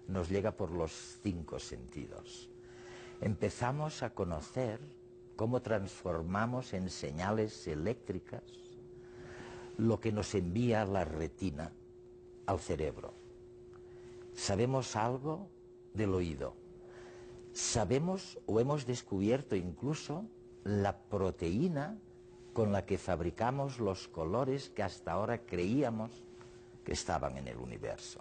nos llega por los 5 sentidos. Empezamos a conocer cómo transformamos en señales eléctricas lo que nos envía la retina al cerebro. Sabemos algo del oído. Sabemos o hemos descubierto incluso la proteína con la que fabricamos los colores que hasta ahora creíamos que estaban en el universo.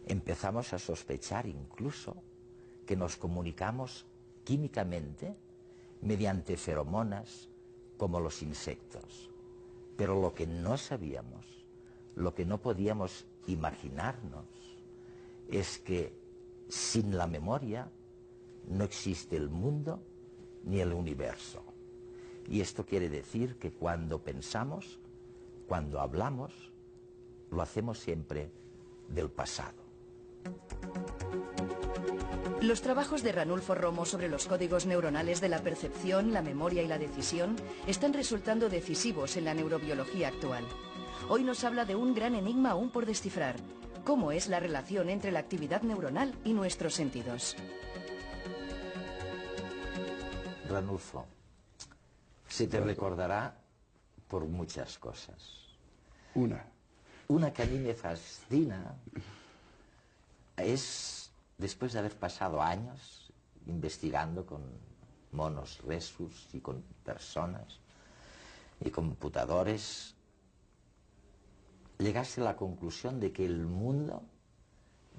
Empezamos a sospechar incluso que nos comunicamos químicamente mediante feromonas como los insectos. Pero lo que no sabíamos, lo que no podíamos imaginarnos, es que sin la memoria no existe el mundo ni el universo. Y esto quiere decir que cuando pensamos, cuando hablamos, lo hacemos siempre del pasado. Los trabajos de Ranulfo Romo sobre los códigos neuronales de la percepción, la memoria y la decisión están resultando decisivos en la neurobiología actual. Hoy nos habla de un gran enigma aún por descifrar: ¿cómo es la relación entre la actividad neuronal y nuestros sentidos? Ranulfo, se te recordará por muchas cosas. Una que a mí me fascina es, después de haber pasado años investigando con monos rhesus y con personas y computadores, llegaste a la conclusión de que el mundo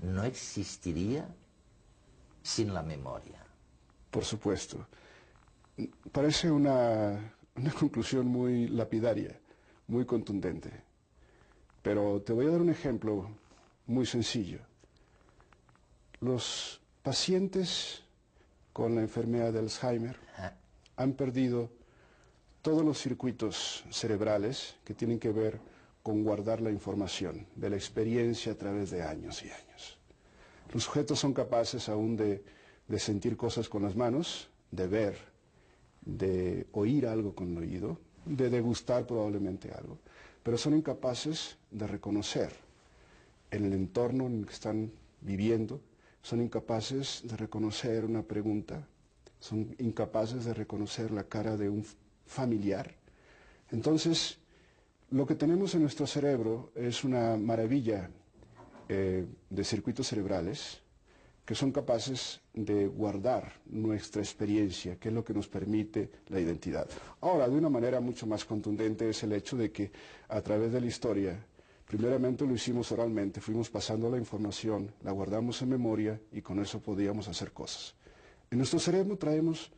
no existiría sin la memoria. Por supuesto. Parece una conclusión muy lapidaria, muy contundente. Pero te voy a dar un ejemplo muy sencillo. Los pacientes con la enfermedad de Alzheimer han perdido todos los circuitos cerebrales que tienen que ver con guardar la información de la experiencia a través de años y años. Los sujetos son capaces aún de sentir cosas con las manos, de ver, de oír algo con el oído, de degustar probablemente algo, pero son incapaces de reconocer en el entorno en el que están viviendo, son incapaces de reconocer una pregunta, son incapaces de reconocer la cara de un familiar. Entonces, lo que tenemos en nuestro cerebro es una maravilla de circuitos cerebrales que son capaces de guardar nuestra experiencia, que es lo que nos permite la identidad. Ahora, de una manera mucho más contundente es el hecho de que a través de la historia, primeramente lo hicimos oralmente, fuimos pasando la información, la guardamos en memoria y con eso podíamos hacer cosas. En nuestro cerebro traemos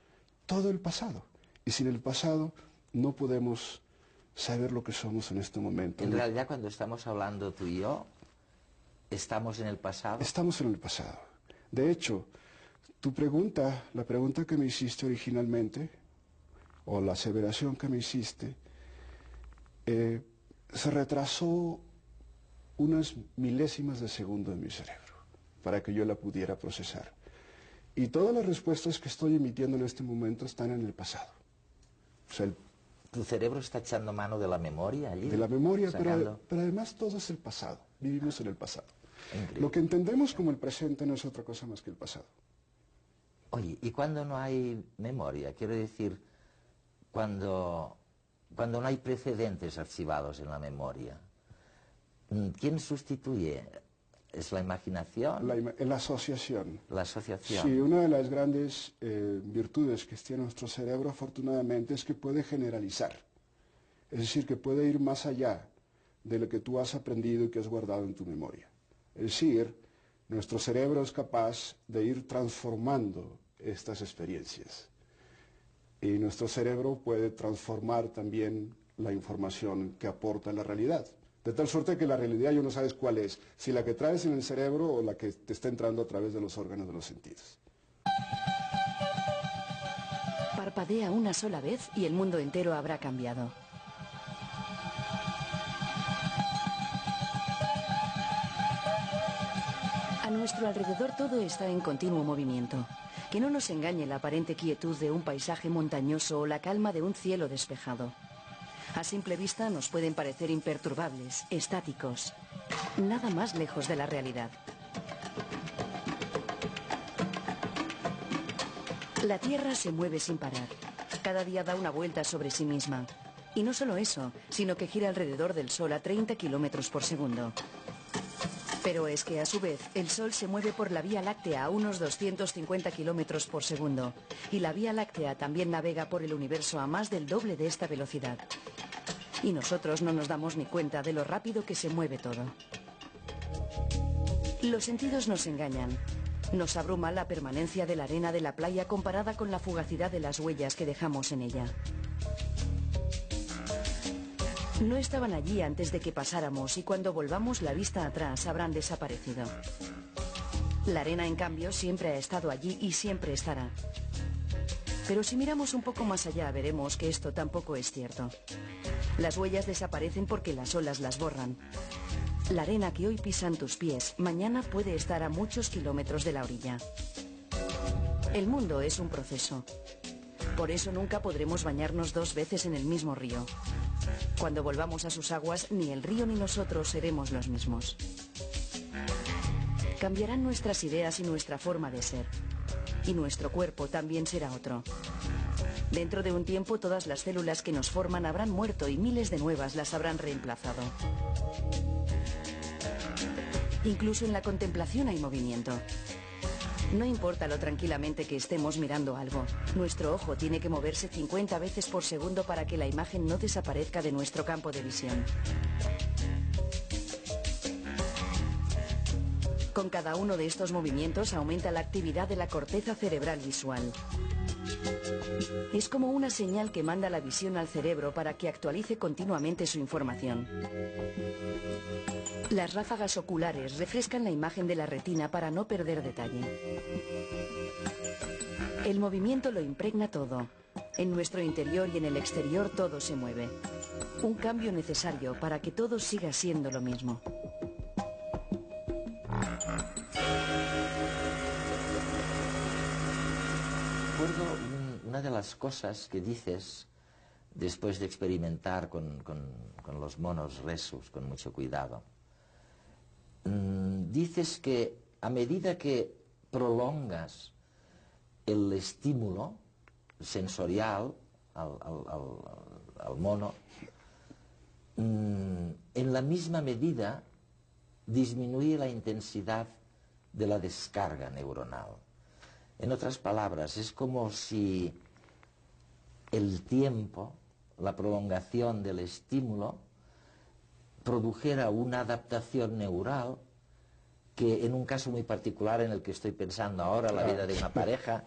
todo el pasado y sin el pasado no podemos saber lo que somos en este momento. En realidad, cuando estamos hablando tú y yo, ¿estamos en el pasado? Estamos en el pasado. De hecho, tu pregunta, la pregunta que me hiciste originalmente, o la aseveración que me hiciste, se retrasó unas milésimas de segundo en mi cerebro, para que yo la pudiera procesar. Y todas las respuestas que estoy emitiendo en este momento están en el pasado. O sea, ¿Tu cerebro está echando mano de la memoria allí? De la memoria, pero además todo es el pasado. Vivimos en el pasado. Increíble. Lo que entendemos como el presente no es otra cosa más que el pasado. Oye, ¿y cuando no hay memoria? Quiero decir, cuando no hay precedentes archivados en la memoria, ¿quién sustituye? ¿Es la imaginación? La asociación. La asociación. Sí, una de las grandes virtudes que tiene nuestro cerebro, afortunadamente, es que puede generalizar. Es decir, que puede ir más allá de lo que tú has aprendido y que has guardado en tu memoria. Es decir, nuestro cerebro es capaz de ir transformando estas experiencias. Y nuestro cerebro puede transformar también la información que aporta la realidad. De tal suerte que la realidad ya no sabes cuál es, si la que traes en el cerebro o la que te está entrando a través de los órganos de los sentidos. Parpadea una sola vez y el mundo entero habrá cambiado. A nuestro alrededor todo está en continuo movimiento. Que no nos engañe la aparente quietud de un paisaje montañoso o la calma de un cielo despejado. A simple vista nos pueden parecer imperturbables, estáticos. Nada más lejos de la realidad. La Tierra se mueve sin parar. Cada día da una vuelta sobre sí misma. Y no solo eso, sino que gira alrededor del Sol a 30 kilómetros por segundo. Pero es que a su vez el Sol se mueve por la Vía Láctea a unos 250 kilómetros por segundo. Y la Vía Láctea también navega por el universo a más del doble de esta velocidad. Y nosotros no nos damos ni cuenta de lo rápido que se mueve todo. Los sentidos nos engañan. Nos abruma la permanencia de la arena de la playa comparada con la fugacidad de las huellas que dejamos en ella. No estaban allí antes de que pasáramos y cuando volvamos la vista atrás habrán desaparecido. La arena, en cambio, siempre ha estado allí y siempre estará. Pero si miramos un poco más allá veremos que esto tampoco es cierto. Las huellas desaparecen porque las olas las borran. La arena que hoy pisan tus pies, mañana puede estar a muchos kilómetros de la orilla. El mundo es un proceso. Por eso nunca podremos bañarnos dos veces en el mismo río. Cuando volvamos a sus aguas, ni el río ni nosotros seremos los mismos. Cambiarán nuestras ideas y nuestra forma de ser. Y nuestro cuerpo también será otro. Dentro de un tiempo todas las células que nos forman habrán muerto y miles de nuevas las habrán reemplazado. Incluso en la contemplación hay movimiento. No importa lo tranquilamente que estemos mirando algo, nuestro ojo tiene que moverse 50 veces por segundo para que la imagen no desaparezca de nuestro campo de visión. Con cada uno de estos movimientos aumenta la actividad de la corteza cerebral visual. Es como una señal que manda la visión al cerebro para que actualice continuamente su información. Las ráfagas oculares refrescan la imagen de la retina para no perder detalle. El movimiento lo impregna todo. En nuestro interior y en el exterior todo se mueve. Un cambio necesario para que todo siga siendo lo mismo. Recuerdo una de las cosas que dices después de experimentar con los monos rhesus con mucho cuidado. Dices que a medida que prolongas el estímulo sensorial al mono, en la misma medida disminuye la intensidad de la descarga neuronal. En otras palabras, es como si el tiempo, la prolongación del estímulo, produjera una adaptación neural que en un caso muy particular en el que estoy pensando ahora, la vida de una pareja,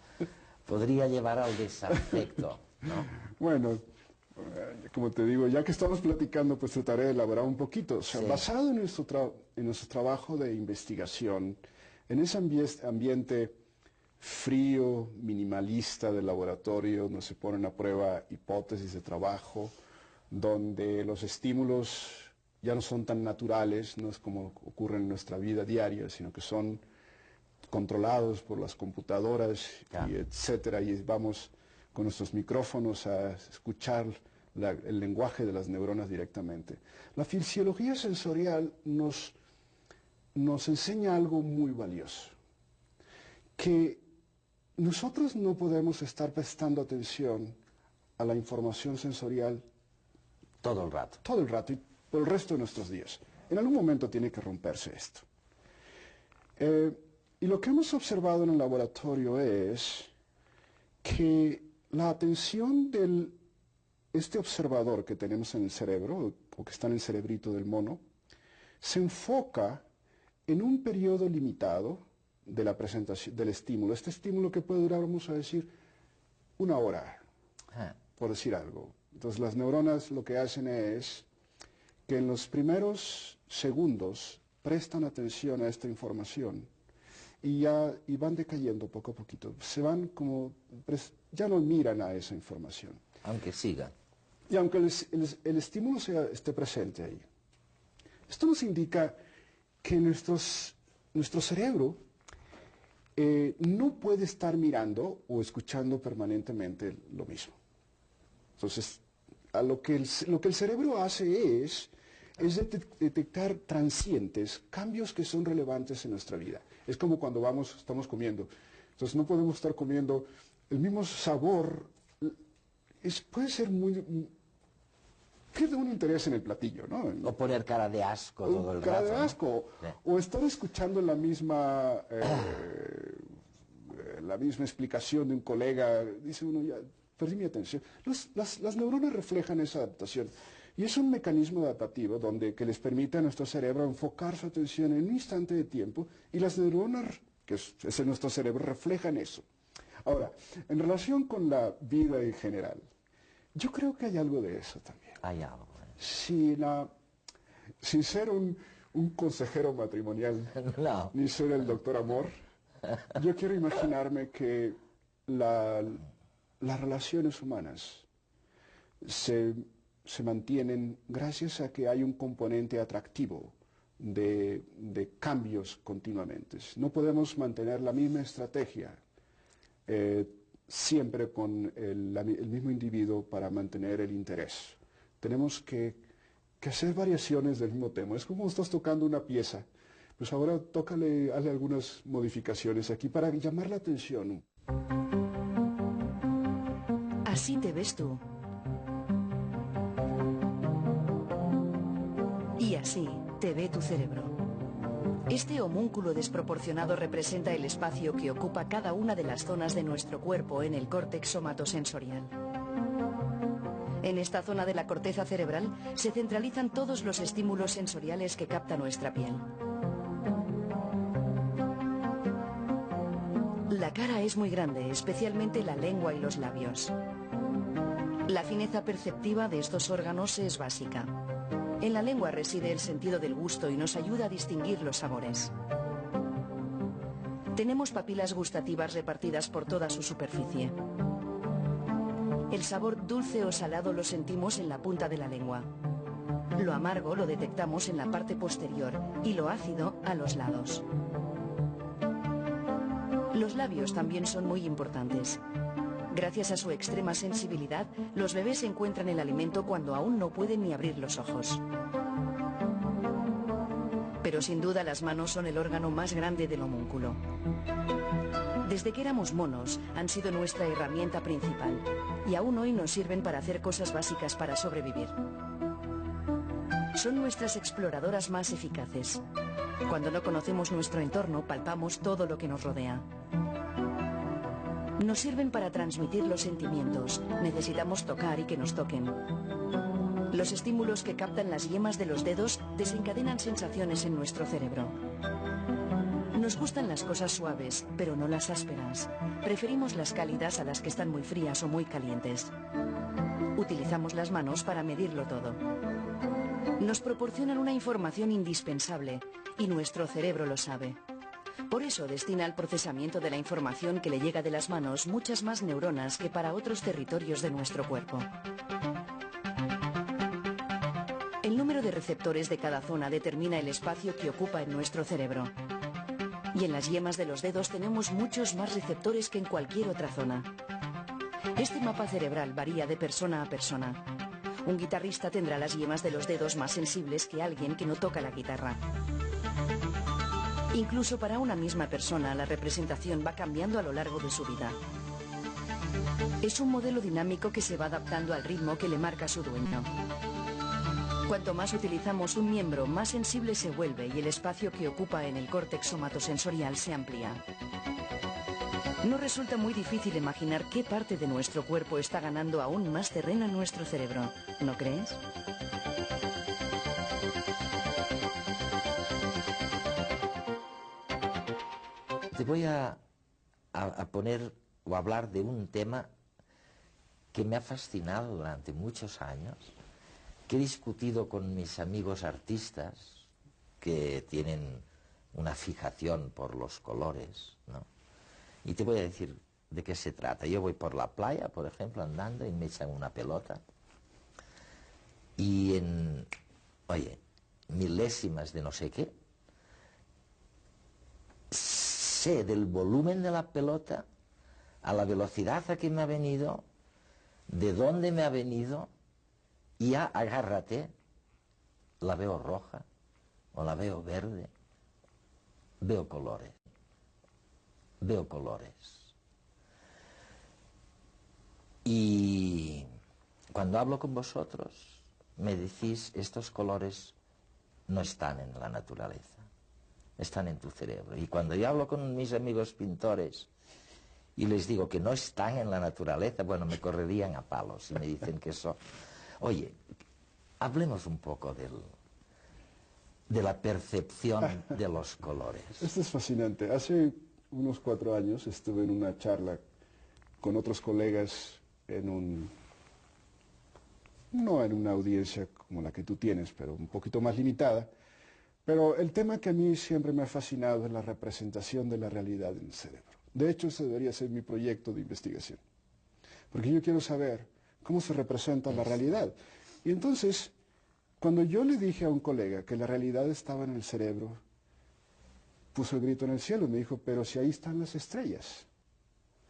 podría llevar al desafecto, ¿no? Bueno, como te digo, ya que estamos platicando, pues trataré de elaborar un poquito. O sea, sí, basado en nuestro trabajo de investigación, en ese ambiente frío, minimalista del laboratorio, donde se ponen a prueba hipótesis de trabajo, donde los estímulos ya no son tan naturales, no es como ocurre en nuestra vida diaria, sino que son controlados por las computadoras, y etcétera, y vamos con nuestros micrófonos a escuchar el lenguaje de las neuronas directamente. La fisiología sensorial nos enseña algo muy valioso, que nosotros no podemos estar prestando atención a la información sensorial todo el rato. Todo el rato y por el resto de nuestros días. En algún momento tiene que romperse esto. Y lo que hemos observado en el laboratorio es que la atención de este observador que tenemos en el cerebro, o que está en el cerebrito del mono, se enfoca en un periodo limitado de la presentación del estímulo. Este estímulo que puede durar, vamos a decir, una hora, por decir algo. Entonces las neuronas lo que hacen es que en los primeros segundos prestan atención a esta información y van decayendo poco a poquito. Se van como, ya no miran a esa información. Aunque siga. Y aunque el estímulo esté presente ahí. Esto nos indica que nuestro cerebro no puede estar mirando o escuchando permanentemente lo mismo. Entonces, lo que el cerebro hace es detectar transientes, cambios que son relevantes en nuestra vida. Es como cuando estamos comiendo. Entonces no podemos estar comiendo el mismo sabor puede ser pierde un interés en el platillo, ¿no? O poner cara de asco todo el rato. Cara de asco. ¿No? O estar escuchando la misma explicación de un colega. Dice uno, ya, perdí mi atención. Las neuronas reflejan esa adaptación. Y es un mecanismo adaptativo que les permite a nuestro cerebro enfocar su atención en un instante de tiempo. Y las neuronas, que es en nuestro cerebro, reflejan eso. Ahora, en relación con la vida en general, yo creo que hay algo de eso también. Hay algo. Sin ser un consejero matrimonial, No. ni ser el doctor Amor, yo quiero imaginarme que las relaciones humanas se mantienen gracias a que hay un componente atractivo de cambios continuamente. No podemos mantener la misma estrategia siempre con el mismo individuo para mantener el interés. Tenemos que hacer variaciones del mismo tema. Es como estás tocando una pieza, pues ahora hazle algunas modificaciones aquí para llamar la atención. Así te ves tú. Y así te ve tu cerebro. Este homúnculo desproporcionado representa el espacio que ocupa cada una de las zonas de nuestro cuerpo en el córtex somatosensorial. En esta zona de la corteza cerebral se centralizan todos los estímulos sensoriales que capta nuestra piel. La cara es muy grande, especialmente la lengua y los labios. La fineza perceptiva de estos órganos es básica. En la lengua reside el sentido del gusto y nos ayuda a distinguir los sabores. Tenemos papilas gustativas repartidas por toda su superficie. El sabor dulce o salado lo sentimos en la punta de la lengua. Lo amargo lo detectamos en la parte posterior y lo ácido a los lados. Los labios también son muy importantes. Gracias a su extrema sensibilidad, los bebés encuentran el alimento cuando aún no pueden ni abrir los ojos. Pero sin duda las manos son el órgano más grande del homúnculo. Desde que éramos monos, han sido nuestra herramienta principal y aún hoy nos sirven para hacer cosas básicas para sobrevivir. Son nuestras exploradoras más eficaces. Cuando no conocemos nuestro entorno, palpamos todo lo que nos rodea. Nos sirven para transmitir los sentimientos. Necesitamos tocar y que nos toquen. Los estímulos que captan las yemas de los dedos desencadenan sensaciones en nuestro cerebro. Nos gustan las cosas suaves, pero no las ásperas. Preferimos las cálidas a las que están muy frías o muy calientes. Utilizamos las manos para medirlo todo. Nos proporcionan una información indispensable y nuestro cerebro lo sabe. Por eso destina al procesamiento de la información que le llega de las manos muchas más neuronas que para otros territorios de nuestro cuerpo. El número de receptores de cada zona determina el espacio que ocupa en nuestro cerebro. Y en las yemas de los dedos tenemos muchos más receptores que en cualquier otra zona. Este mapa cerebral varía de persona a persona. Un guitarrista tendrá las yemas de los dedos más sensibles que alguien que no toca la guitarra. Incluso para una misma persona, la representación va cambiando a lo largo de su vida. Es un modelo dinámico que se va adaptando al ritmo que le marca su dueño. Cuanto más utilizamos un miembro, más sensible se vuelve y el espacio que ocupa en el córtex somatosensorial se amplía. No resulta muy difícil imaginar qué parte de nuestro cuerpo está ganando aún más terreno en nuestro cerebro, ¿no crees? Te voy a poner o hablar de un tema que me ha fascinado durante muchos años, que he discutido con mis amigos artistas que tienen una fijación por los colores, ¿no? Y te voy a decir de qué se trata. Yo voy por la playa, por ejemplo, andando y me echan una pelota y en, oye, milésimas de no sé qué, sé del volumen de la pelota, a la velocidad a que me ha venido, de dónde me ha venido, y ya agárrate, la veo roja o la veo verde, veo colores, veo colores. Y cuando hablo con vosotros, me decís, estos colores no están en la naturaleza, están en tu cerebro. Y cuando yo hablo con mis amigos pintores y les digo que no están en la naturaleza, bueno, me correrían a palos y me dicen que eso... Oye, hablemos un poco de la percepción de los colores. Esto es fascinante. Hace unos 4 años estuve en una charla con otros colegas no en una audiencia como la que tú tienes, pero un poquito más limitada. Pero el tema que a mí siempre me ha fascinado es la representación de la realidad en el cerebro. De hecho, ese debería ser mi proyecto de investigación. Porque yo quiero saber cómo se representa la realidad. Y entonces, cuando yo le dije a un colega que la realidad estaba en el cerebro, puso el grito en el cielo y me dijo, pero si ahí están las estrellas.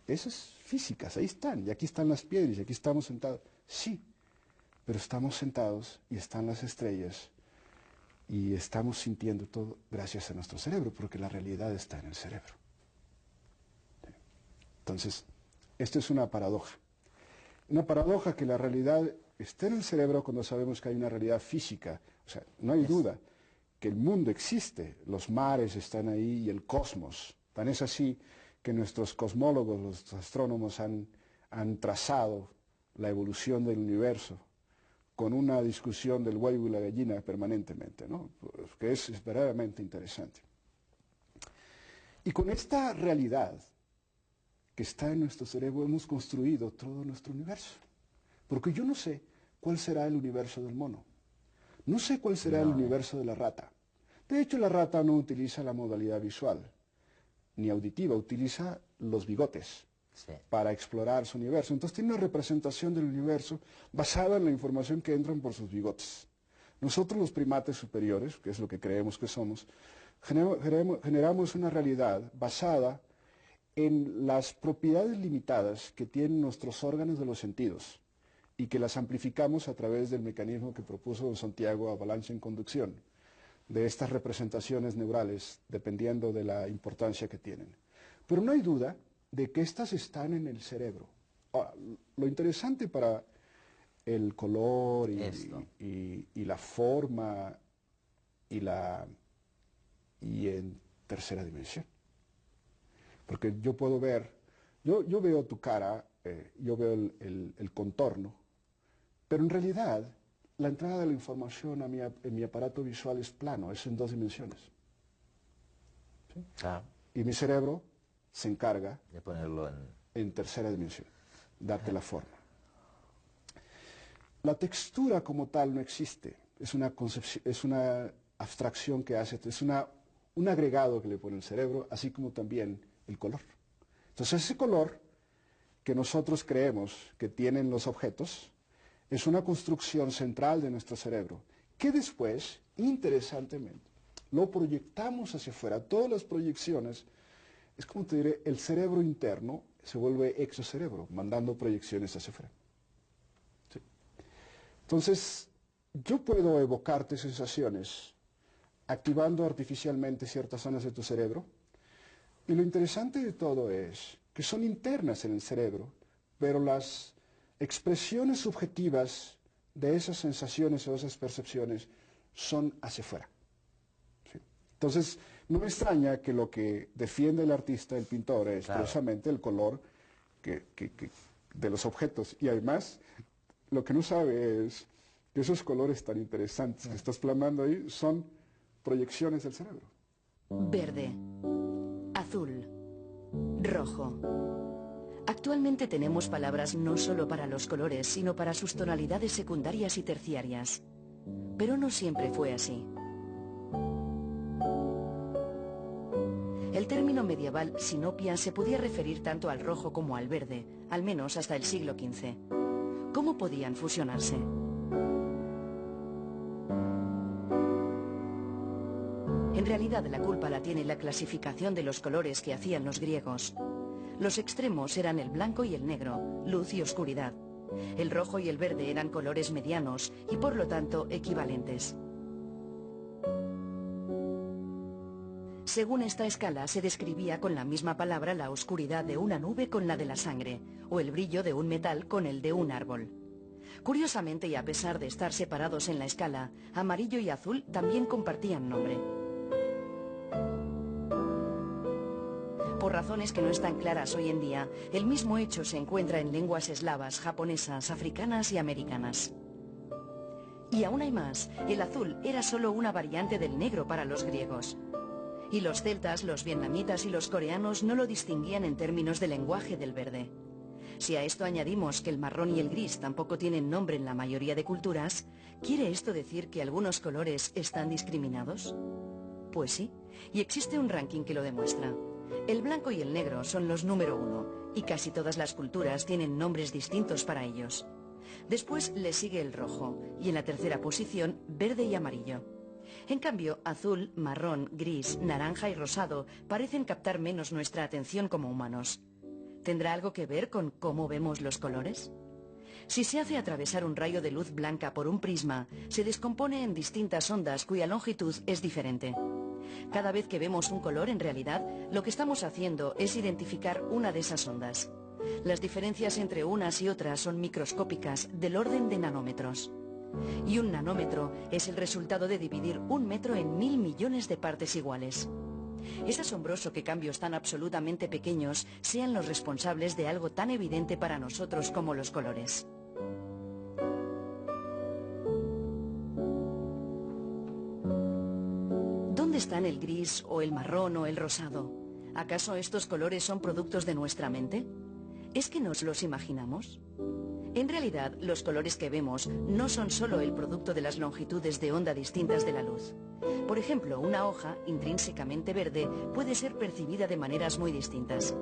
Esas físicas, ahí están, y aquí están las piedras, y aquí estamos sentados. Sí, pero estamos sentados y están las estrellas, y estamos sintiendo todo gracias a nuestro cerebro, porque la realidad está en el cerebro. Entonces, esto es una paradoja. Una paradoja que la realidad esté en el cerebro cuando sabemos que hay una realidad física. O sea, no hay duda que el mundo existe, los mares están ahí y el cosmos. Tan es así que nuestros cosmólogos, los astrónomos, han trazado la evolución del universo con una discusión del huevo y la gallina permanentemente, ¿no? Que es verdaderamente interesante. Y con esta realidad que está en nuestro cerebro hemos construido todo nuestro universo. Porque yo no sé cuál será el universo del mono. No sé cuál será el universo de la rata. De hecho, la rata no utiliza la modalidad visual ni auditiva, utiliza los bigotes para explorar su universo. Entonces tiene una representación del universo basada en la información que entran por sus bigotes. Nosotros los primates superiores, que es lo que creemos que somos, generamos una realidad basada en las propiedades limitadas que tienen nuestros órganos de los sentidos y que las amplificamos a través del mecanismo que propuso don Santiago Avalanche en conducción, de estas representaciones neurales, dependiendo de la importancia que tienen. Pero no hay duda de que estas están en el cerebro. Ahora, lo interesante para el color y la forma y en tercera dimensión. Porque yo puedo ver, yo veo tu cara, yo veo el contorno, pero en realidad la entrada de la información en mi aparato visual es plano, es en 2 dimensiones. ¿Sí? Y mi cerebro se encarga de ponerlo en tercera dimensión, darte la forma. La textura como tal no existe, es una abstracción que hace, es un agregado que le pone el cerebro, así como también el color. Entonces ese color que nosotros creemos que tienen los objetos es una construcción central de nuestro cerebro, que después, interesantemente, lo proyectamos hacia afuera. Todas las proyecciones, es como te diré, el cerebro interno se vuelve exocerebro, mandando proyecciones hacia afuera. ¿Sí? Entonces, yo puedo evocarte sensaciones activando artificialmente ciertas zonas de tu cerebro, y lo interesante de todo es que son internas en el cerebro, pero las expresiones subjetivas de esas sensaciones o esas percepciones son hacia afuera. ¿Sí? Entonces, no me extraña que lo que defiende el artista, el pintor, es precisamente el color de los objetos. Y además, lo que no sabe es que esos colores tan interesantes que estás plasmando ahí son proyecciones del cerebro. Verde, azul, rojo. Actualmente tenemos palabras no solo para los colores, sino para sus tonalidades secundarias y terciarias. Pero no siempre fue así. El término medieval sinopia se podía referir tanto al rojo como al verde, al menos hasta el siglo XV. ¿Cómo podían fusionarse? En realidad la culpa la tiene la clasificación de los colores que hacían los griegos. Los extremos eran el blanco y el negro, luz y oscuridad. El rojo y el verde eran colores medianos y por lo tanto equivalentes. Según esta escala, se describía con la misma palabra la oscuridad de una nube con la de la sangre, o el brillo de un metal con el de un árbol. Curiosamente, y a pesar de estar separados en la escala, amarillo y azul también compartían nombre. Por razones que no están claras hoy en día, el mismo hecho se encuentra en lenguas eslavas, japonesas, africanas y americanas. Y aún hay más, el azul era solo una variante del negro para los griegos. Y los celtas, los vietnamitas y los coreanos no lo distinguían en términos de lenguaje del verde. Si a esto añadimos que el marrón y el gris tampoco tienen nombre en la mayoría de culturas, ¿quiere esto decir que algunos colores están discriminados? Pues sí, y existe un ranking que lo demuestra. El blanco y el negro son los número 1, y casi todas las culturas tienen nombres distintos para ellos. Después le sigue el rojo, y en la tercera posición, verde y amarillo. En cambio, azul, marrón, gris, naranja y rosado parecen captar menos nuestra atención como humanos. ¿Tendrá algo que ver con cómo vemos los colores? Si se hace atravesar un rayo de luz blanca por un prisma, se descompone en distintas ondas cuya longitud es diferente. Cada vez que vemos un color, en realidad, lo que estamos haciendo es identificar una de esas ondas. Las diferencias entre unas y otras son microscópicas, del orden de nanómetros. Y un nanómetro es el resultado de dividir un metro en 1000 millones de partes iguales. Es asombroso que cambios tan absolutamente pequeños sean los responsables de algo tan evidente para nosotros como los colores. ¿Dónde están el gris o el marrón o el rosado? ¿Acaso estos colores son productos de nuestra mente? ¿Es que nos los imaginamos? En realidad, los colores que vemos no son solo el producto de las longitudes de onda distintas de la luz. Por ejemplo, una hoja, intrínsecamente verde, puede ser percibida de maneras muy distintas.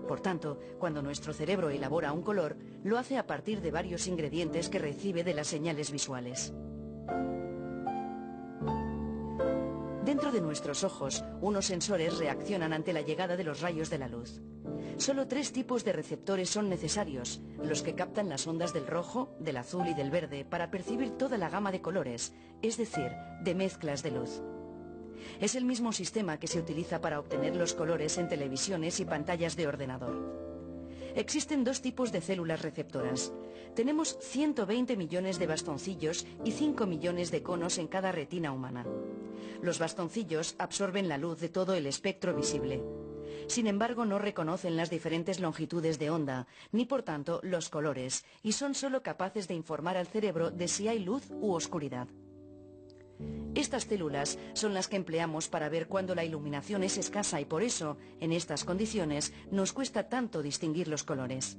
Por tanto, cuando nuestro cerebro elabora un color, lo hace a partir de varios ingredientes que recibe de las señales visuales. Dentro de nuestros ojos, unos sensores reaccionan ante la llegada de los rayos de la luz. Solo 3 tipos de receptores son necesarios, los que captan las ondas del rojo, del azul y del verde para percibir toda la gama de colores, es decir, de mezclas de luz. Es el mismo sistema que se utiliza para obtener los colores en televisiones y pantallas de ordenador. Existen 2 tipos de células receptoras. Tenemos 120 millones de bastoncillos y 5 millones de conos en cada retina humana. Los bastoncillos absorben la luz de todo el espectro visible. Sin embargo, no reconocen las diferentes longitudes de onda, ni por tanto los colores, y son solo capaces de informar al cerebro de si hay luz u oscuridad. Estas células son las que empleamos para ver cuando la iluminación es escasa y por eso, en estas condiciones, nos cuesta tanto distinguir los colores.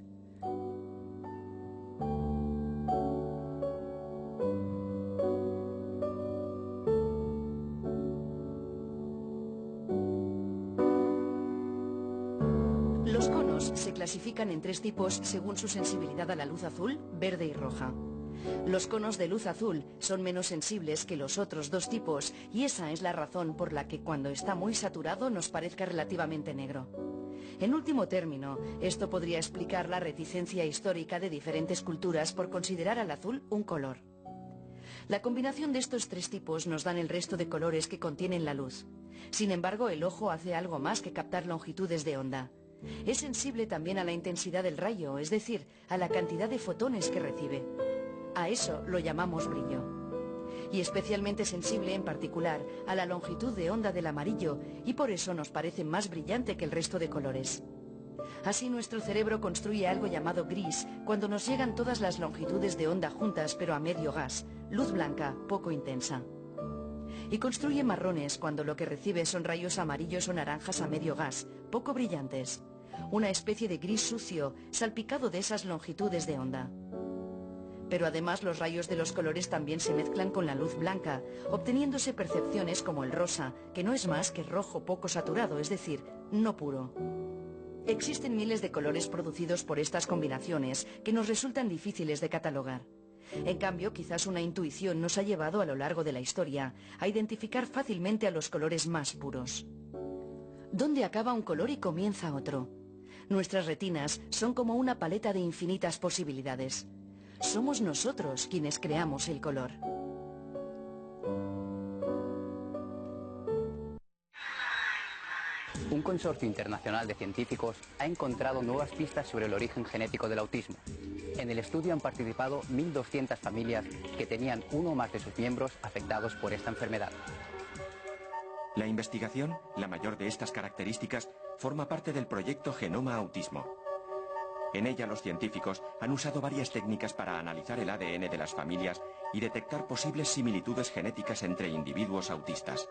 Los conos se clasifican en 3 tipos según su sensibilidad a la luz azul, verde y roja. Los conos de luz azul son menos sensibles que los otros 2 tipos y esa es la razón por la que cuando está muy saturado nos parezca relativamente negro. En último término, esto podría explicar la reticencia histórica de diferentes culturas por considerar al azul un color. La combinación de estos 3 tipos nos dan el resto de colores que contienen la luz. Sin embargo, el ojo hace algo más que captar longitudes de onda. Es sensible también a la intensidad del rayo, es decir, a la cantidad de fotones que recibe. A eso lo llamamos brillo. Y especialmente sensible en particular a la longitud de onda del amarillo y por eso nos parece más brillante que el resto de colores. Así nuestro cerebro construye algo llamado gris cuando nos llegan todas las longitudes de onda juntas pero a medio gas, luz blanca poco intensa. Y construye marrones cuando lo que recibe son rayos amarillos o naranjas a medio gas, poco brillantes. Una especie de gris sucio, salpicado de esas longitudes de onda. Pero además los rayos de los colores también se mezclan con la luz blanca, obteniéndose percepciones como el rosa, que no es más que rojo poco saturado, es decir, no puro. Existen miles de colores producidos por estas combinaciones que nos resultan difíciles de catalogar. En cambio, quizás una intuición nos ha llevado a lo largo de la historia a identificar fácilmente a los colores más puros. ¿Dónde acaba un color y comienza otro? Nuestras retinas son como una paleta de infinitas posibilidades. Somos nosotros quienes creamos el color. Un consorcio internacional de científicos ha encontrado nuevas pistas sobre el origen genético del autismo. En el estudio han participado 1.200 familias que tenían uno o más de sus miembros afectados por esta enfermedad. La investigación, la mayor de estas características, forma parte del proyecto Genoma Autismo. En ella los científicos han usado varias técnicas para analizar el ADN de las familias y detectar posibles similitudes genéticas entre individuos autistas.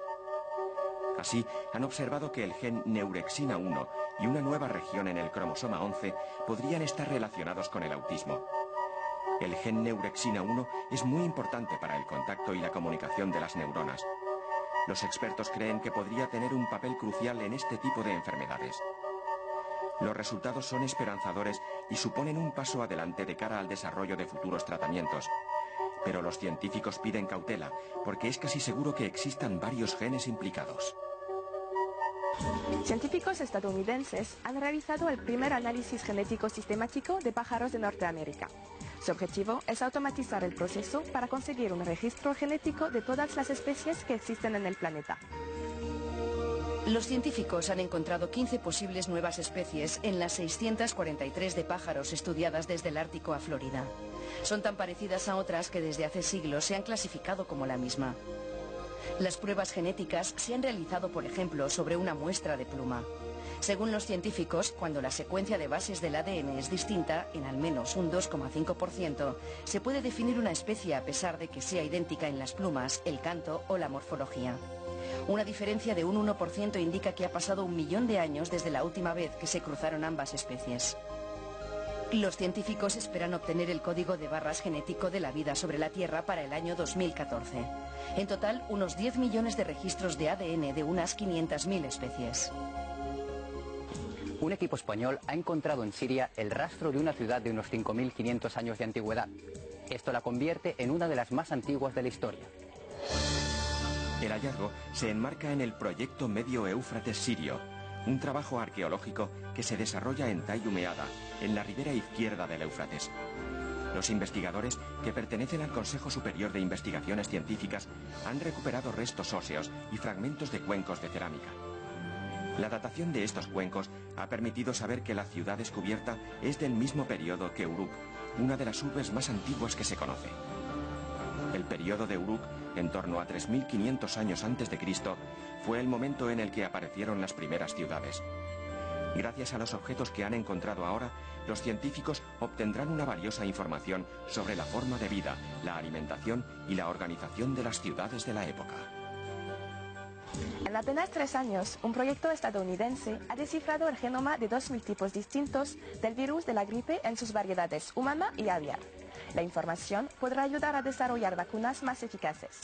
Así, han observado que el gen Neurexina 1 y una nueva región en el cromosoma 11 podrían estar relacionados con el autismo. El gen Neurexina 1 es muy importante para el contacto y la comunicación de las neuronas. Los expertos creen que podría tener un papel crucial en este tipo de enfermedades. Los resultados son esperanzadores y suponen un paso adelante de cara al desarrollo de futuros tratamientos. Pero los científicos piden cautela, porque es casi seguro que existan varios genes implicados. Científicos estadounidenses han realizado el primer análisis genético sistemático de pájaros de Norteamérica. Su objetivo es automatizar el proceso para conseguir un registro genético de todas las especies que existen en el planeta. Los científicos han encontrado 15 posibles nuevas especies en las 643 de pájaros estudiadas desde el Ártico a Florida. Son tan parecidas a otras que desde hace siglos se han clasificado como la misma. Las pruebas genéticas se han realizado, por ejemplo, sobre una muestra de pluma. Según los científicos, cuando la secuencia de bases del ADN es distinta, en al menos un 2,5%, se puede definir una especie a pesar de que sea idéntica en las plumas, el canto o la morfología. Una diferencia de un 1% indica que ha pasado 1 millón de años desde la última vez que se cruzaron ambas especies. Los científicos esperan obtener el código de barras genético de la vida sobre la Tierra para el año 2014. En total, unos 10 millones de registros de ADN de unas 500.000 especies. Un equipo español ha encontrado en Siria el rastro de una ciudad de unos 5.500 años de antigüedad. Esto la convierte en una de las más antiguas de la historia. El hallazgo se enmarca en el proyecto Medio Éufrates sirio, un trabajo arqueológico que se desarrolla en Tayumeada, en la ribera izquierda del Éufrates. Los investigadores, que pertenecen al Consejo Superior de Investigaciones Científicas, han recuperado restos óseos y fragmentos de cuencos de cerámica. La datación de estos cuencos ha permitido saber que la ciudad descubierta es del mismo periodo que Uruk, una de las urbes más antiguas que se conoce. El periodo de Uruk, en torno a 3.500 años antes de Cristo, fue el momento en el que aparecieron las primeras ciudades. Gracias a los objetos que han encontrado ahora, los científicos obtendrán una valiosa información sobre la forma de vida, la alimentación y la organización de las ciudades de la época. En apenas 3 años, un proyecto estadounidense ha descifrado el genoma de 2.000 tipos distintos del virus de la gripe en sus variedades humana y aviar. La información podrá ayudar a desarrollar vacunas más eficaces.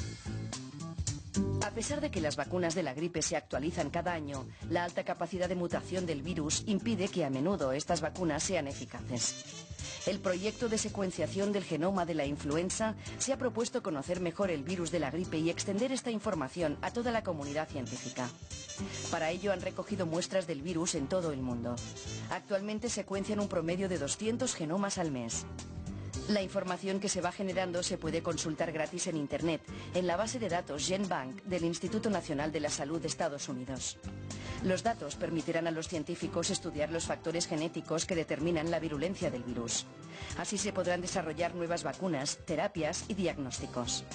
A pesar de que las vacunas de la gripe se actualizan cada año, la alta capacidad de mutación del virus impide que a menudo estas vacunas sean eficaces. El proyecto de secuenciación del genoma de la influenza se ha propuesto conocer mejor el virus de la gripe y extender esta información a toda la comunidad científica. Para ello han recogido muestras del virus en todo el mundo. Actualmente secuencian un promedio de 200 genomas al mes. La información que se va generando se puede consultar gratis en Internet, en la base de datos GenBank del Instituto Nacional de la Salud de Estados Unidos. Los datos permitirán a los científicos estudiar los factores genéticos que determinan la virulencia del virus. Así se podrán desarrollar nuevas vacunas, terapias y diagnósticos.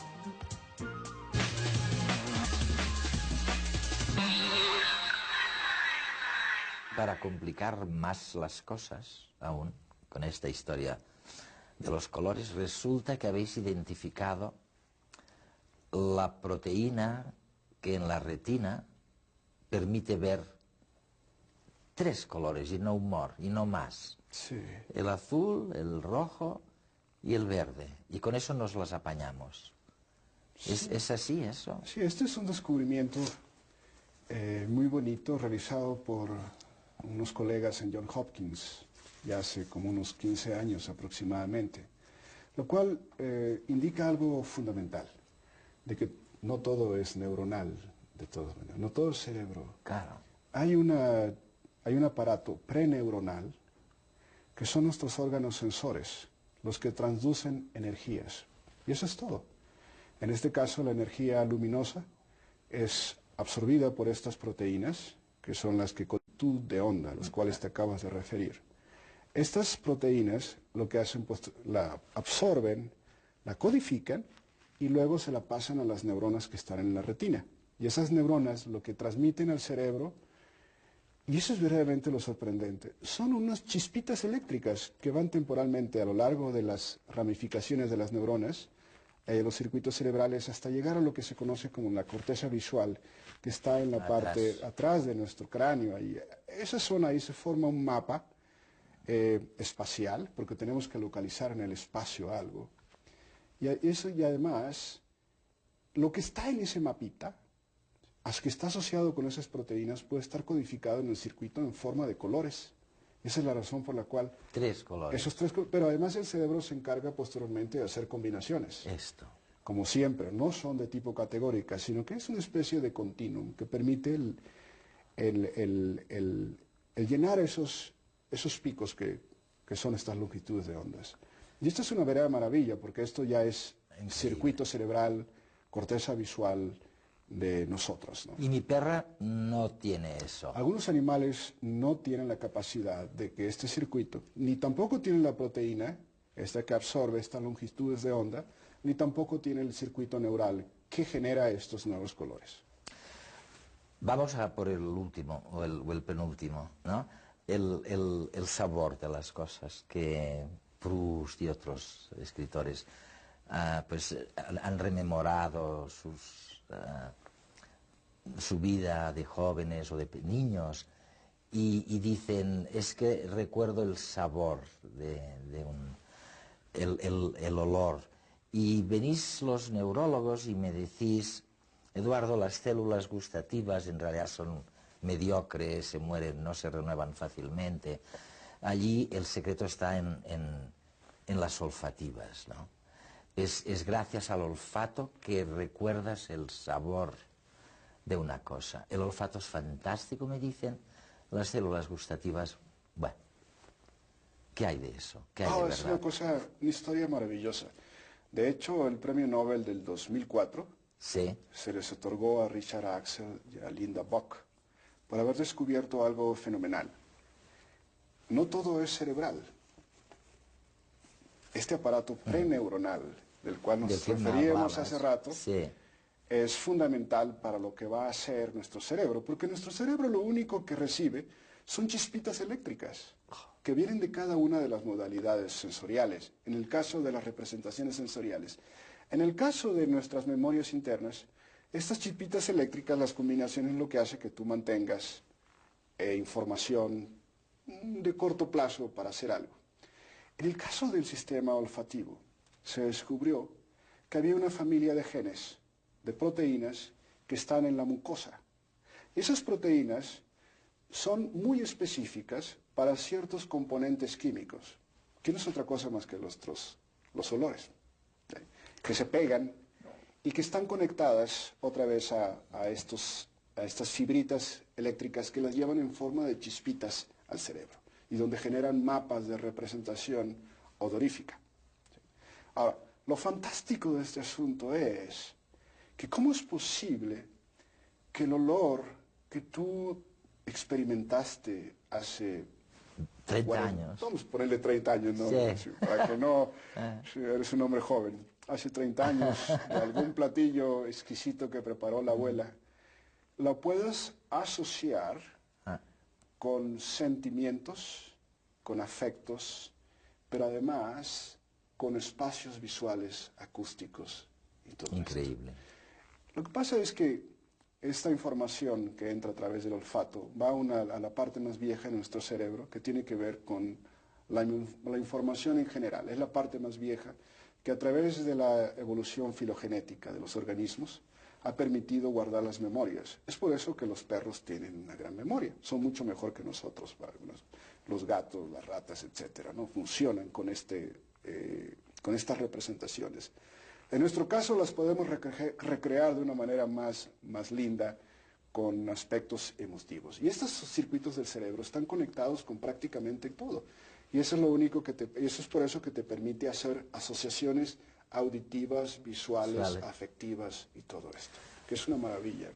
Para complicar más las cosas, aún, con esta historia de los colores, resulta que habéis identificado la proteína que en la retina permite ver 3 colores y no más. Sí. El azul, el rojo y el verde. Y con eso nos las apañamos. Sí. ¿Es así eso? Sí, este es un descubrimiento muy bonito realizado por unos colegas en Johns Hopkins ya hace como unos 15 años aproximadamente, lo cual indica algo fundamental, de que no todo es neuronal, de todas maneras, no todo es cerebro. Claro. Hay un aparato preneuronal que son nuestros órganos sensores, los que transducen energías, y eso es todo. En este caso, la energía luminosa es absorbida por estas proteínas, que son las que con longitud de onda, los cuales te acabas de referir. Estas proteínas lo que hacen, pues, la absorben, la codifican y luego se la pasan a las neuronas que están en la retina. Y esas neuronas lo que transmiten al cerebro, y eso es verdaderamente lo sorprendente, son unas chispitas eléctricas que van temporalmente a lo largo de las ramificaciones de las neuronas, los circuitos cerebrales, hasta llegar a lo que se conoce como la corteza visual, que está en la parte atrás de nuestro cráneo. Ahí. Esa zona ahí se forma un mapa espacial, porque tenemos que localizar en el espacio algo. Y además, lo que está en ese mapita, que está asociado con esas proteínas, puede estar codificado en el circuito en forma de colores. Esa es la razón por la cual... 3 colores. Pero además el cerebro se encarga posteriormente de hacer combinaciones. Esto. Como siempre, no son de tipo categórica, sino que es una especie de continuum que permite el llenar esos picos que son estas longitudes de ondas. Y esto es una verdadera maravilla, porque esto ya es circuito cerebral, corteza visual de nosotros, ¿no? Y mi perra no tiene eso. Algunos animales no tienen la capacidad de que este circuito, ni tampoco tienen la proteína, esta que absorbe estas longitudes de onda, ni tampoco tiene el circuito neural que genera estos nuevos colores. Vamos a por el último, o el penúltimo, ¿no? El sabor de las cosas, que Proust y otros escritores pues han rememorado su vida de jóvenes o de niños y dicen, es que recuerdo el sabor el olor. Y venís los neurólogos y me decís, Eduardo, las células gustativas en realidad son mediocres, se mueren, no se renuevan fácilmente. Allí el secreto está en las olfativas, ¿no? Es gracias al olfato que recuerdas el sabor de una cosa. El olfato es fantástico, me dicen. Las células gustativas, bueno, ¿qué hay de eso? ¿Qué hay de verdad? Es una historia maravillosa. De hecho, el premio Nobel del 2004 sí, se les otorgó a Richard Axel y a Linda Bock por haber descubierto algo fenomenal. No todo es cerebral. Este aparato preneuronal, del cual nos referíamos hace rato, sí, es fundamental para lo que va a hacer nuestro cerebro, porque nuestro cerebro lo único que recibe son chispitas eléctricas que vienen de cada una de las modalidades sensoriales, en el caso de las representaciones sensoriales. En el caso de nuestras memorias internas, estas chispitas eléctricas, las combinaciones, lo que hace que tú mantengas información de corto plazo para hacer algo. En el caso del sistema olfativo, se descubrió que había una familia de genes, de proteínas, que están en la mucosa. Esas proteínas son muy específicas para ciertos componentes químicos, que no es otra cosa más que los olores, ¿sí? Que se pegan y que están conectadas otra vez a estas fibritas eléctricas que las llevan en forma de chispitas al cerebro y donde generan mapas de representación odorífica. ¿Sí? Ahora, lo fantástico de este asunto es que cómo es posible que el olor que tú experimentaste hace 30 años. Vamos a ponerle 30 años, ¿no? Sí. Para que no, si eres un hombre joven. Hace 30 años, de algún platillo exquisito que preparó la abuela, lo puedes asociar con sentimientos, con afectos, pero además con espacios visuales, acústicos y todo increíble. esto. Lo que pasa es que esta información que entra a través del olfato va a la parte más vieja de nuestro cerebro, que tiene que ver con la información en general. Es la parte más vieja que a través de la evolución filogenética de los organismos ha permitido guardar las memorias. Es por eso que los perros tienen una gran memoria. Son mucho mejor que nosotros. Los gatos, las ratas, etcétera, ¿no? Funcionan con estas representaciones. En nuestro caso las podemos recrear de una manera más linda, con aspectos emotivos. Y estos circuitos del cerebro están conectados con prácticamente todo. Y eso es lo único eso es por eso que te permite hacer asociaciones auditivas, visuales, afectivas y todo esto, que es una maravilla.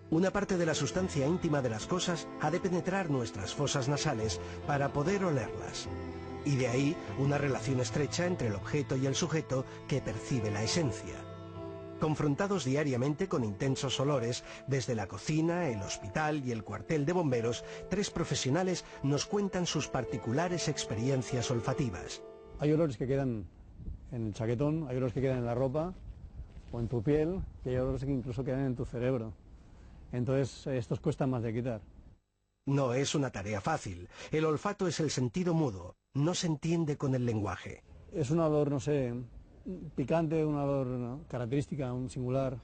Una parte de la sustancia íntima de las cosas ha de penetrar nuestras fosas nasales para poder olerlas. Y de ahí una relación estrecha entre el objeto y el sujeto que percibe la esencia. Confrontados diariamente con intensos olores, desde la cocina, el hospital y el cuartel de bomberos, 3 profesionales nos cuentan sus particulares experiencias olfativas. Hay olores que quedan en el chaquetón, hay olores que quedan en la ropa o en tu piel, y hay olores que incluso quedan en tu cerebro. Entonces, estos cuestan más de quitar. No es una tarea fácil. El olfato es el sentido mudo. No se entiende con el lenguaje. Es un olor, no sé, picante, un olor, ¿no?, característica, un singular.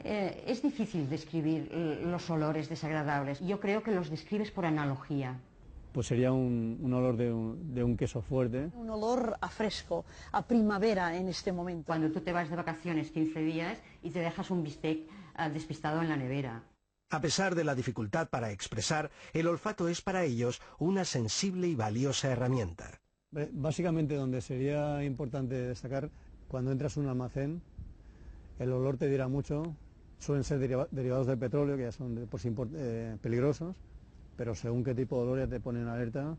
Es difícil describir los olores desagradables. Yo creo que los describes por analogía. Pues sería un olor de un queso fuerte. Un olor a fresco, a primavera en este momento. Cuando tú te vas de vacaciones 15 días y te dejas un bistec despistado en la nevera. A pesar de la dificultad para expresar, el olfato es para ellos una sensible y valiosa herramienta. Básicamente, donde sería importante destacar, cuando entras a un almacén, el olor te dirá mucho. Suelen ser derivados del petróleo, que ya son de por sí peligrosos, pero según qué tipo de olor ya te ponen en alerta,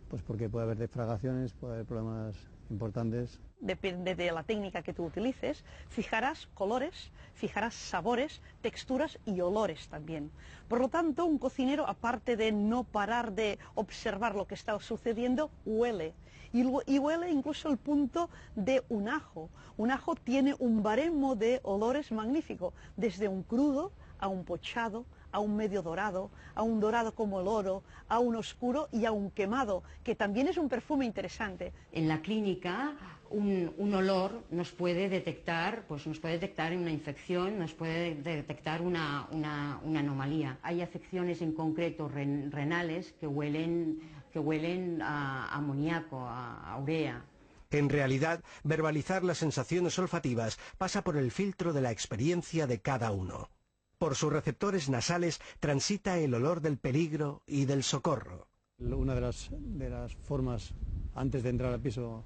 pues porque puede haber defragaciones, puede haber problemas importantes. Depende de la técnica que tú utilices, fijarás colores, fijarás sabores, texturas y olores también. Por lo tanto, un cocinero, aparte de no parar de observar lo que está sucediendo, huele. Y huele incluso al punto de un ajo. Un ajo tiene un baremo de olores magnífico, desde un crudo a un pochado, a un medio dorado, a un dorado como el oro, a un oscuro y a un quemado, que también es un perfume interesante. En la clínica, un olor nos puede detectar, una infección, nos puede detectar una anomalía. Hay afecciones en concreto renales que huelen a amoníaco, a urea. En realidad, verbalizar las sensaciones olfativas pasa por el filtro de la experiencia de cada uno. Por sus receptores nasales transita el olor del peligro y del socorro. Una de las formas, antes de entrar al piso,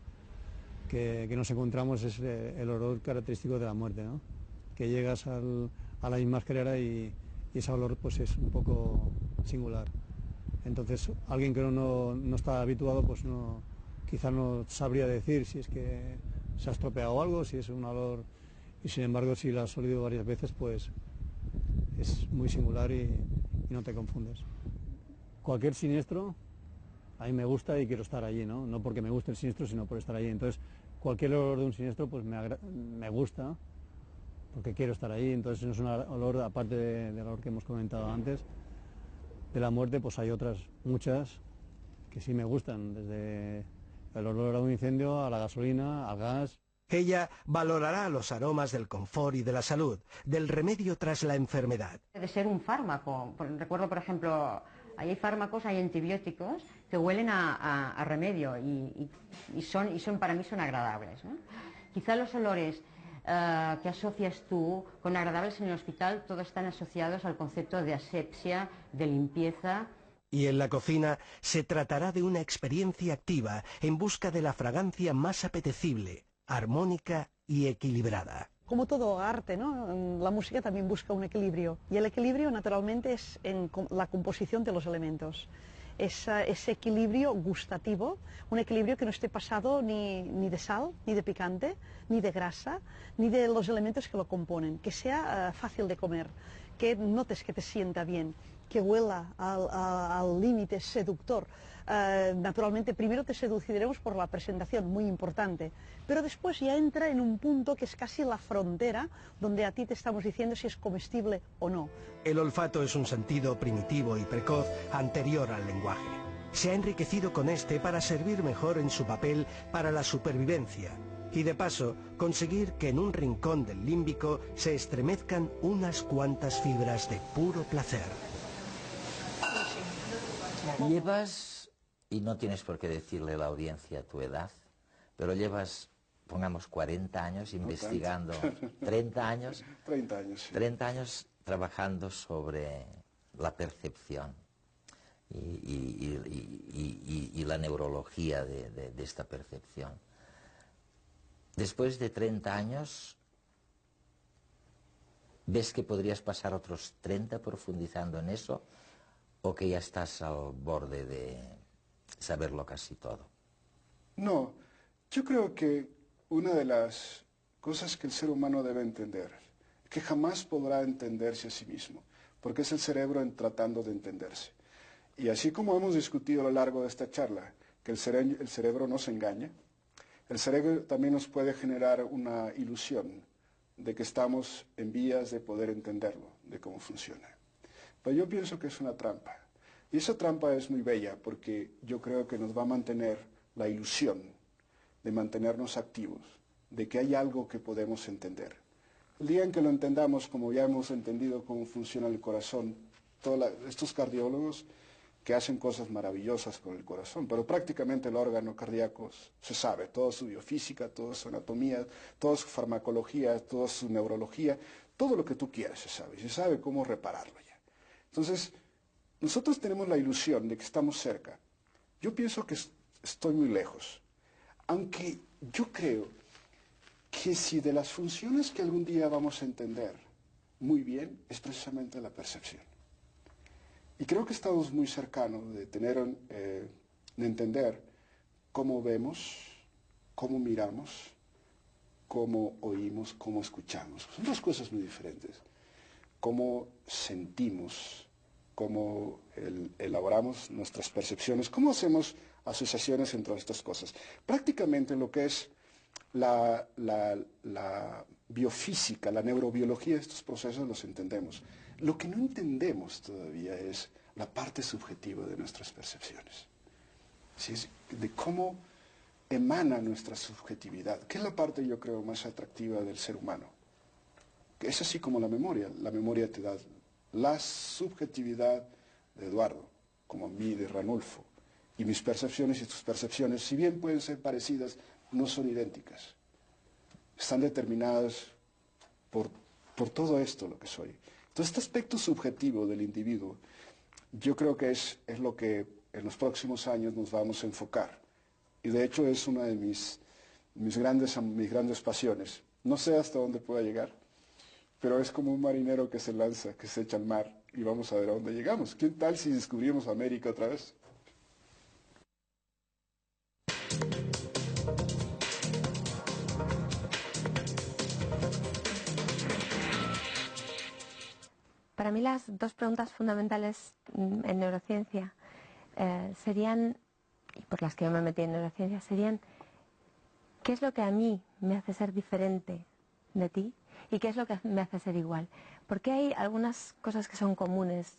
que nos encontramos es el olor característico de la muerte, ¿no? Que llegas a la misma escalera y ese olor pues es un poco singular. Entonces, alguien que no está habituado, pues quizá no sabría decir si es que se ha estropeado algo, si es un olor, y sin embargo, si lo has olido varias veces, pues es muy singular y no te confundes. Cualquier siniestro, a mí me gusta y quiero estar allí, ¿no? No porque me guste el siniestro, sino por estar allí. Entonces, cualquier olor de un siniestro, pues me gusta, porque quiero estar allí. Entonces, no es un olor, aparte del olor que hemos comentado antes, de la muerte, pues hay otras, muchas, que sí me gustan, desde el olor a un incendio, a la gasolina, al gas. Ella valorará los aromas del confort y de la salud, del remedio tras la enfermedad. Puede ser un fármaco. Recuerdo, por ejemplo, hay fármacos, hay antibióticos que huelen a remedio y para mí son agradables, ¿no? Quizá los olores que asocias tú con agradables en el hospital, todos están asociados al concepto de asepsia, de limpieza. Y en la cocina se tratará de una experiencia activa en busca de la fragancia más apetecible, armónica y equilibrada. Como todo arte, ¿no? La música también busca un equilibrio, y el equilibrio naturalmente es en la composición de los elementos. Ese equilibrio gustativo, un equilibrio que no esté pasado ni de sal, ni de picante, ni de grasa, ni de los elementos que lo componen, que sea fácil de comer, que notes que te sienta bien, que huela al límite seductor. Naturalmente primero te seduciremos por la presentación, muy importante, pero después ya entra en un punto que es casi la frontera, donde a ti te estamos diciendo si es comestible o no. El olfato es un sentido primitivo y precoz anterior al lenguaje. Se ha enriquecido con este para servir mejor en su papel para la supervivencia y de paso conseguir que en un rincón del límbico se estremezcan unas cuantas fibras de puro placer. Llevas, y no tienes por qué decirle a la audiencia tu edad, pero llevas, pongamos, 40 años investigando, 30 años. 30 años, sí. 30 años trabajando sobre la percepción y la neurología de esta percepción. Después de 30 años, ¿Ves que podrías pasar otros 30 profundizando en eso o que ya estás al borde de saberlo casi todo? No, yo creo que una de las cosas que el ser humano debe entender es que jamás podrá entenderse a sí mismo, porque es el cerebro tratando de entenderse. Y así como hemos discutido a lo largo de esta charla, que el cerebro nos engaña, el cerebro también nos puede generar una ilusión de que estamos en vías de poder entenderlo, de cómo funciona. Pero yo pienso que es una trampa. Y esa trampa es muy bella porque yo creo que nos va a mantener la ilusión de mantenernos activos, de que hay algo que podemos entender. El día en que lo entendamos, como ya hemos entendido cómo funciona el corazón, estos cardiólogos que hacen cosas maravillosas con el corazón, pero prácticamente el órgano cardíaco se sabe, toda su biofísica, toda su anatomía, toda su farmacología, toda su neurología, todo lo que tú quieras se sabe cómo repararlo ya. Entonces, nosotros tenemos la ilusión de que estamos cerca. Yo pienso que estoy muy lejos, aunque yo creo que si de las funciones que algún día vamos a entender muy bien, es precisamente la percepción. Y creo que estamos muy cercanos de entender cómo vemos, cómo miramos, cómo oímos, cómo escuchamos. Son dos cosas muy diferentes. Cómo sentimos, cómo elaboramos nuestras percepciones, cómo hacemos asociaciones entre estas cosas. Prácticamente lo que es la biofísica, la neurobiología de estos procesos los entendemos. Lo que no entendemos todavía es la parte subjetiva de nuestras percepciones. ¿Sí? De cómo emana nuestra subjetividad, que es la parte, yo creo, más atractiva del ser humano. Que es así como la memoria te da la subjetividad de Eduardo, como a mí de Ranulfo, y mis percepciones y tus percepciones, si bien pueden ser parecidas, no son idénticas. Están determinadas por todo esto lo que soy. Entonces, este aspecto subjetivo del individuo, yo creo que es lo que en los próximos años nos vamos a enfocar. Y de hecho es una de mis grandes pasiones. No sé hasta dónde pueda llegar, pero es como un marinero que se lanza, que se echa al mar y vamos a ver a dónde llegamos. ¿Qué tal si descubrimos América otra vez? Para mí las dos preguntas fundamentales en neurociencia serían, y por las que yo me metí en neurociencia, serían ¿qué es lo que a mí me hace ser diferente de ti? ¿Y qué es lo que me hace ser igual? Porque hay algunas cosas que son comunes,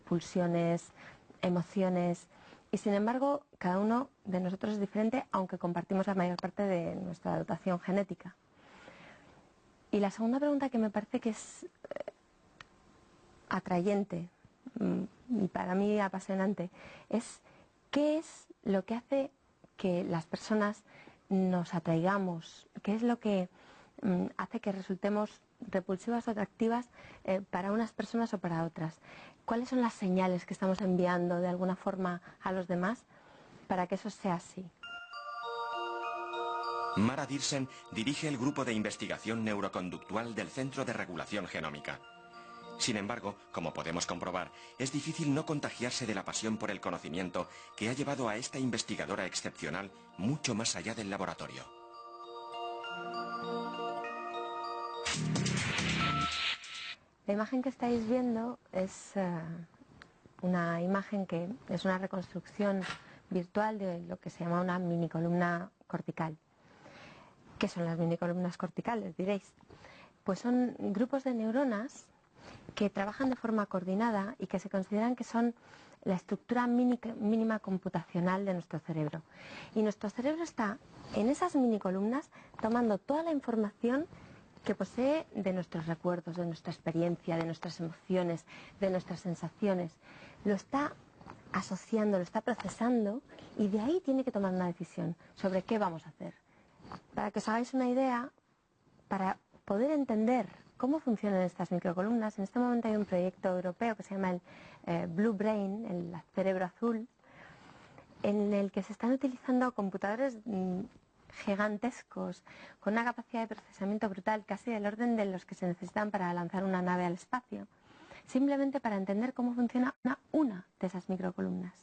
pulsiones, emociones, y sin embargo cada uno de nosotros es diferente, aunque compartimos la mayor parte de nuestra dotación genética. Y la segunda pregunta que me parece que es atrayente y para mí apasionante es ¿qué es lo que hace que las personas nos atraigamos? ¿Qué es lo que hace que resultemos repulsivas o atractivas para unas personas o para otras? ¿Cuáles son las señales que estamos enviando de alguna forma a los demás para que eso sea así? Mara Dirsen dirige el grupo de investigación neuroconductual del Centro de Regulación Genómica. Sin embargo, como podemos comprobar, es difícil no contagiarse de la pasión por el conocimiento que ha llevado a esta investigadora excepcional mucho más allá del laboratorio. La imagen que estáis viendo es una imagen que es una reconstrucción virtual de lo que se llama una minicolumna cortical. ¿Qué son las minicolumnas corticales, diréis? Pues son grupos de neuronas que trabajan de forma coordinada y que se consideran que son la estructura mínima computacional de nuestro cerebro. Y nuestro cerebro está en esas minicolumnas tomando toda la información que posee de nuestros recuerdos, de nuestra experiencia, de nuestras emociones, de nuestras sensaciones. Lo está asociando, lo está procesando y de ahí tiene que tomar una decisión sobre qué vamos a hacer. Para que os hagáis una idea, para poder entender cómo funcionan estas microcolumnas, en este momento hay un proyecto europeo que se llama el Blue Brain, el cerebro azul, en el que se están utilizando computadores gigantescos, con una capacidad de procesamiento brutal, casi del orden de los que se necesitan para lanzar una nave al espacio, simplemente para entender cómo funciona una de esas microcolumnas,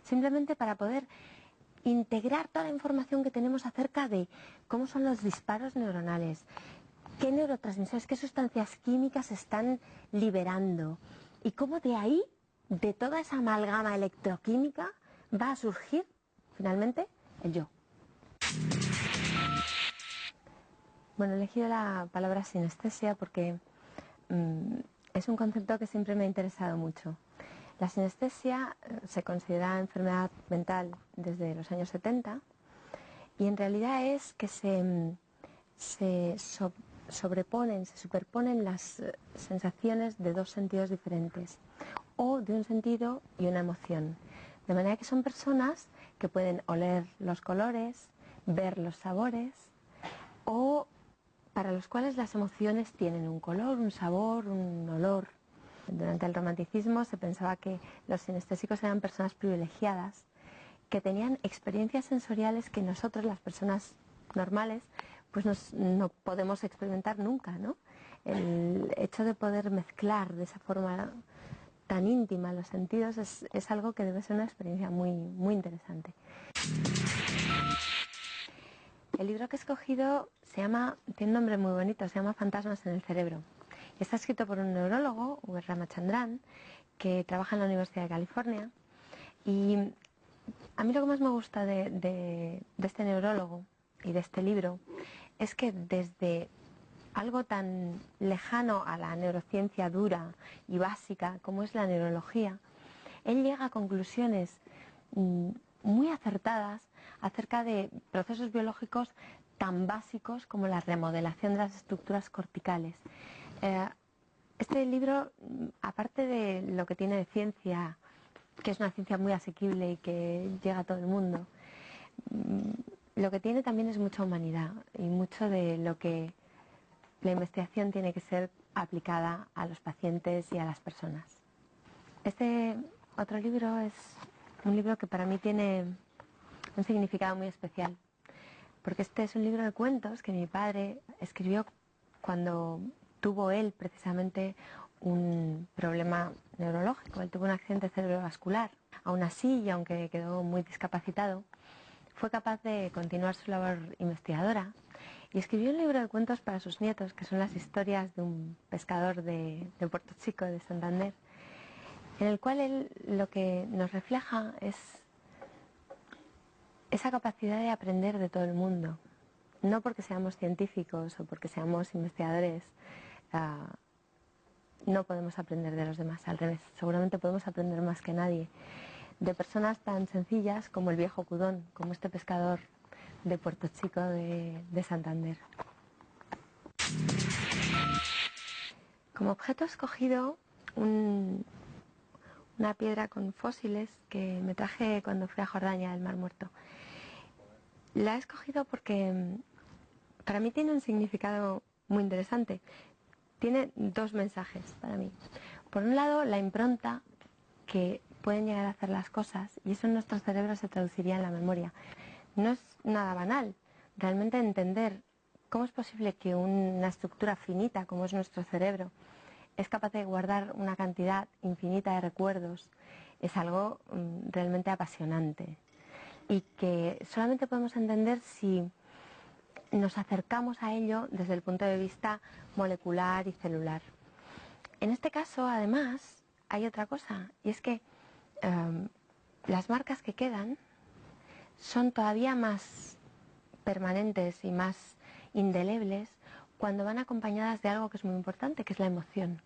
simplemente para poder integrar toda la información que tenemos acerca de cómo son los disparos neuronales, qué neurotransmisores, qué sustancias químicas se están liberando y cómo de ahí, de toda esa amalgama electroquímica, va a surgir finalmente el yo. Bueno, he elegido la palabra sinestesia porque es un concepto que siempre me ha interesado mucho. La sinestesia se considera enfermedad mental desde los años 70 y en realidad es que se superponen las sensaciones de dos sentidos diferentes o de un sentido y una emoción. De manera que son personas que pueden oler los colores, ver los sabores o para los cuales las emociones tienen un color, un sabor, un olor. Durante el romanticismo se pensaba que los sinestésicos eran personas privilegiadas, que tenían experiencias sensoriales que nosotros, las personas normales, pues no podemos experimentar nunca, ¿no? El hecho de poder mezclar de esa forma tan íntima los sentidos es algo que debe ser una experiencia muy, muy interesante. El libro que he escogido tiene un nombre muy bonito, se llama Fantasmas en el cerebro. Está escrito por un neurólogo, V. Ramachandran, que trabaja en la Universidad de California. Y a mí lo que más me gusta de este neurólogo y de este libro es que desde algo tan lejano a la neurociencia dura y básica como es la neurología, él llega a conclusiones muy acertadas acerca de procesos biológicos tan básicos como la remodelación de las estructuras corticales. Este libro, aparte de lo que tiene de ciencia, que es una ciencia muy asequible y que llega a todo el mundo, lo que tiene también es mucha humanidad y mucho de lo que la investigación tiene que ser aplicada a los pacientes y a las personas. Este otro libro es un libro que para mí tiene un significado muy especial, porque este es un libro de cuentos que mi padre escribió cuando tuvo él precisamente un problema neurológico. Él tuvo un accidente cerebrovascular. Aún así, y aunque quedó muy discapacitado, fue capaz de continuar su labor investigadora y escribió un libro de cuentos para sus nietos, que son las historias de un pescador de Puerto Chico, de Santander, en el cual él lo que nos refleja es esa capacidad de aprender de todo el mundo. No porque seamos científicos o porque seamos investigadores, no podemos aprender de los demás, al revés, seguramente podemos aprender más que nadie de personas tan sencillas como el viejo Cudón, como este pescador de Puerto Chico de Santander. Como objeto he escogido una piedra con fósiles que me traje cuando fui a Jordania del Mar Muerto. La he escogido porque para mí tiene un significado muy interesante. Tiene dos mensajes para mí. Por un lado, la impronta que pueden llegar a hacer las cosas, y eso en nuestro cerebro se traduciría en la memoria. No es nada banal. Realmente entender cómo es posible que una estructura finita como es nuestro cerebro es capaz de guardar una cantidad infinita de recuerdos es algo realmente apasionante y que solamente podemos entender si nos acercamos a ello desde el punto de vista molecular y celular. En este caso, además, hay otra cosa, y es que las marcas que quedan son todavía más permanentes y más indelebles cuando van acompañadas de algo que es muy importante, que es la emoción.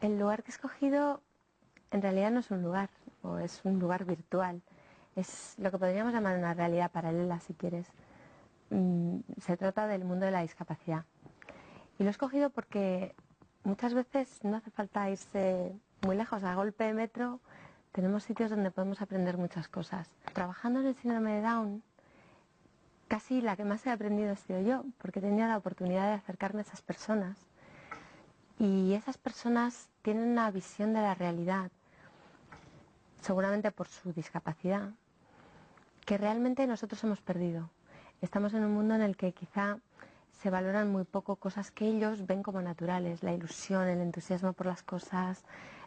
El lugar que he escogido en realidad no es un lugar, o es un lugar virtual. Es lo que podríamos llamar una realidad paralela, si quieres. Se trata del mundo de la discapacidad. Y lo he escogido porque muchas veces no hace falta irse muy lejos. A golpe de metro tenemos sitios donde podemos aprender muchas cosas. Trabajando en el síndrome de Down, casi la que más he aprendido he sido yo, porque he tenido la oportunidad de acercarme a esas personas. Y esas personas tienen una visión de la realidad, seguramente por su discapacidad, que realmente nosotros hemos perdido. Estamos en un mundo en el que quizá se valoran muy poco cosas que ellos ven como naturales, la ilusión, el entusiasmo por las cosas,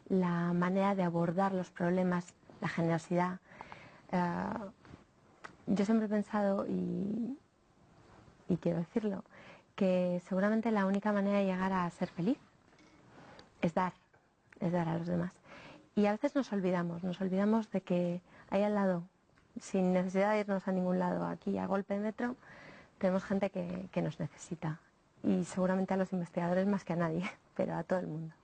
la manera de abordar los problemas, la generosidad. Yo siempre he pensado, y quiero decirlo, que seguramente la única manera de llegar a ser feliz es dar a los demás. Y a veces nos olvidamos de que ahí al lado, sin necesidad de irnos a ningún lado, aquí a golpe de metro, tenemos gente que nos necesita. Y seguramente a los investigadores más que a nadie, pero a todo el mundo.